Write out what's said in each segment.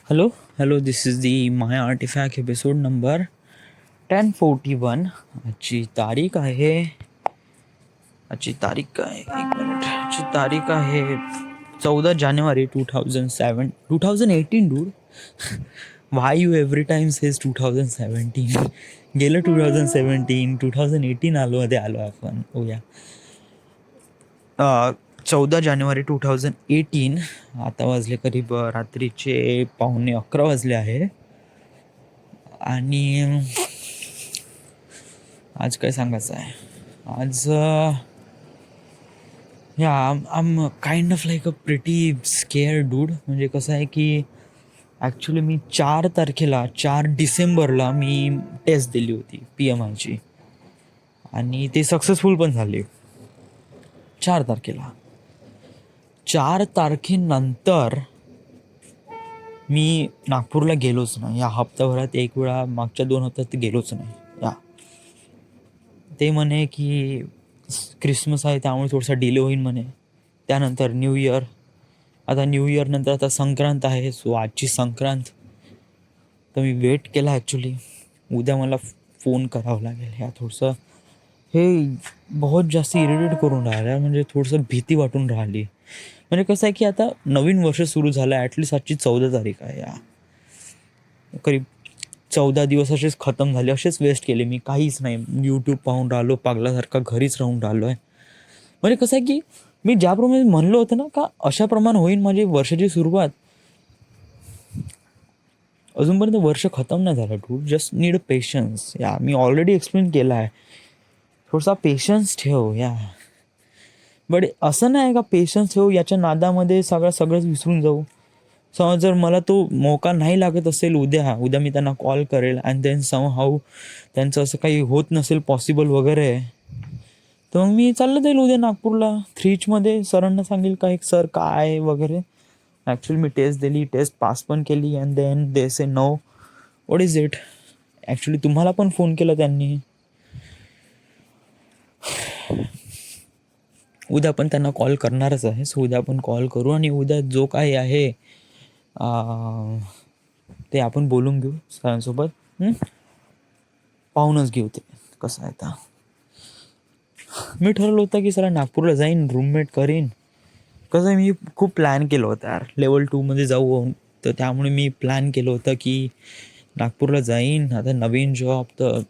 Hello, hello. This is the My Artifact episode number 1041. आजची तारीख आहे आजची तारीख काय एक मिनिट आजची तारीख आहे 14 जानेवारी 2018 dude. Y you every time says 2017. गेलं 2017, 2018 आलो आपण. ओ या 14 जानेवारी 2018. आता वाजले करीब रात्रीचे 11:45 वाजले आहे. आणि आज काय सांगायचं आहे. आज आम kind of like a pretty scare dude. म्हणजे कसं आहे की ॲक्च्युली मी 4 डिसेंबरला मी टेस्ट दिली होती PMIची आणि ते सक्सेसफुल पण झाली 4 तारखेला. 4 तारखेनंतर मी नागपूरला गेलोच नाही. या हप्ताभरात एक वेळा, मागच्या 2 हप्त्यात गेलोच नाही. ते म्हणे की क्रिसमस आहे त्यामुळे थोडासा डिले होईल म्हणे. त्यानंतर न्यू इयर. आता न्यू इयर नंतर आता संक्रांत आहे. सो आजची संक्रांत तर मी वेट केला ॲक्च्युली. उद्या मला फोन करावं लागेल. ह्या थोडंसं हे बहुत जास्त इरिटेट करून राहिलं. म्हणजे थोडंसं भीती वाटून राहिली. म्हणजे कसं आहे की आता नवीन वर्ष सुरू झालं आहे. ॲटलिस्ट आजची 14 तारीख आहे. करीब 14 दिवस असेच खतम झाले, असेच वेस्ट केले मी. काहीच नाही, यूट्यूब पाहून राहिलो पागलासारखा, घरीच राहून राहिलो आहे. म्हणजे कसं आहे की मी ज्याप्रमाणे म्हणलं होतं ना का अशाप्रमाणे होईल माझी वर्षाची सुरुवात, अजूनपर्यंत वर्ष खतम नाही झालं. To just need patience. मी ऑलरेडी एक्सप्लेन केला आहे. थोडासा पेशन्स ठेव. बट असं नाही का पेशन्स ठेव याच्या नादामध्ये सगळंच विसरून जाऊ. समज जर मला तो मौका नाही लागत असेल, उद्या मी त्यांना कॉल करेल अँड देन समहाऊ त्यांचं असं काही होत नसेल पॉसिबल वगैरे, तर मग मी चाललं जाईल उद्या नागपूरला. थ्रीचमध्ये सरांना सांगेल का एक सर काय वगैरे. ॲक्च्युली मी टेस्ट दिली, टेस्ट पास पण केली and then they say no what is it. Actually तुम्हाला पण फोन केला त्यांनी. उद्या पण त्यांना कॉल करणारच आहे. सो उद्या आपण कॉल करू आणि उद्या जो काही आहे ते आपण बोलून घेऊ सरांसोबत. पाहूनच घेऊ ते कसं आहे. आता मी ठरवलं होतं की सर नागपूरला जाईन, रूममेट करीन. कसं आहे मी खूप प्लॅन केलं होतं यार, लेवल 2मध्ये जाऊ. तर त्यामुळे मी प्लॅन केलं होतं की नागपूरला जाईन. आता नवीन जॉब तर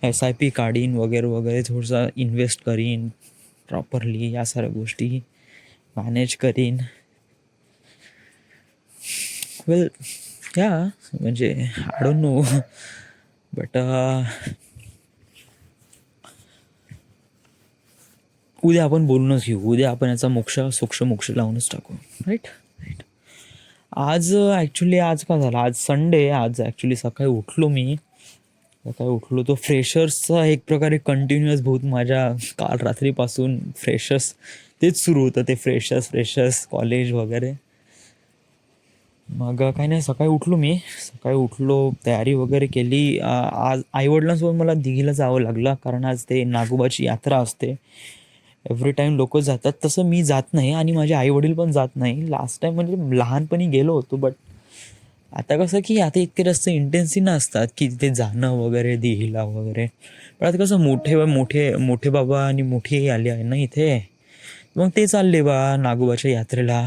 SIP काढीन वगैरे वगैरे, थोडंसं इन्व्हेस्ट करीन प्रॉपरली, या साऱ्या गोष्टी मॅनेज करीन. वेल म्हणजे आय डोंट नो बट उद्या आपण बोलूनच घेऊ. उद्या आपण याचा मोक्ष लावूनच टाकू. राईट. आज ॲक्च्युली आज का झालं, आज संडे. आज ॲक्च्युली सकाळी उठलो तो फ्रेशर्सचा एक प्रकारे कंटिन्युअस बहुत माझ्या काल रात्रीपासून फ्रेशर्स तेच सुरू होतं. ते फ्रेशर्स कॉलेज वगैरे. मग काही नाही, सकाळी उठलो तयारी वगैरे केली. आज आईवडिलांसोबत मला दिघीला जावं लागलं कारण आज ते नागोबाची यात्रा असते. एव्हरी टाईम लोक जातात तसं मी जात नाही आणि माझे आईवडील पण जात नाही. लास्ट टाईम म्हणजे लहानपणी गेलो होतो, बट आता कसं की आता इतके जास्त इंटेन्सी नसतात की तिथे जाणं वगैरे दिघीला वगैरे. पण आता कसं मोठे बाबा आणि मोठी आली आहे ना इथे, मग ते चालले बा नागोबाच्या यात्रेला,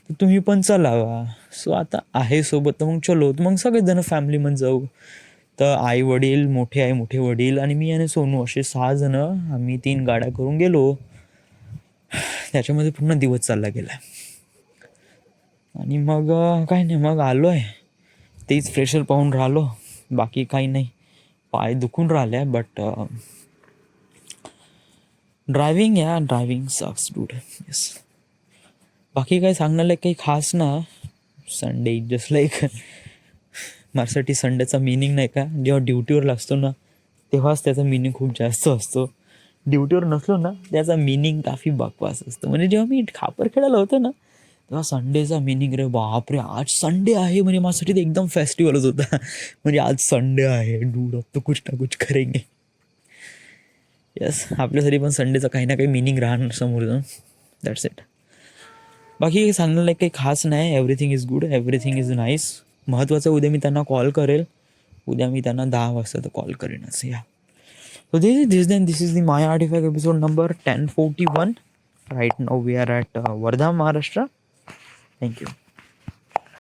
तर तुम्ही पण चला बा. सो आता आहे सोबत, तर मग चलो. मग सगळेजण फॅमिलीमध्ये जाऊ. तर आई वडील, मोठे वडील आणि मी आणि सोनू असे 6 जण आम्ही 3 गाड्या करून गेलो. त्याच्यामध्ये पूर्ण दिवस चालला गेला. आणि मग काही नाही, मग आलो आहे. तेच फ्रेशर पाहून राहिलो, बाकी काही नाही. पाय दुखून राहिले but driving sucks dude. Yes. बाकी काय सांगण्याला काही खास ना. संडे जस्ट लाईक माझ्यासाठी संडेचा मिनिंग नाही का, जेव्हा ड्युटीवर लागतो ना तेव्हाच त्याचा मिनिंग खूप जास्त असतो. ड्युटीवर नसलो ना त्याचा मिनिंग काफी बकवास असतो. म्हणजे जेव्हा मी खापर खेळायला होतो ना तेव्हा संडेचा मिनिंग रे बापरे, आज संडे आहे म्हणजे माझ्यासाठी ते एकदम फेस्टिवलच होता. म्हणजे आज संडे आहे डूड, अब तो कुछ ना कुछ करेंगे. येस, आपल्यासाठी पण संडेचा काही ना काही मिनिंग राहणार समोर जाऊन. That's it. बाकी सांगण्याला काही खास नाही. Everything is good, everything is nice. महत्त्वाचं उद्या मी त्यांना कॉल करेल. उद्या मी त्यांना 10 वाजता तर कॉल करेनच. या so this is the My Artifact episode number 1041. Right now we are at Wardha, Maharashtra. Thank you.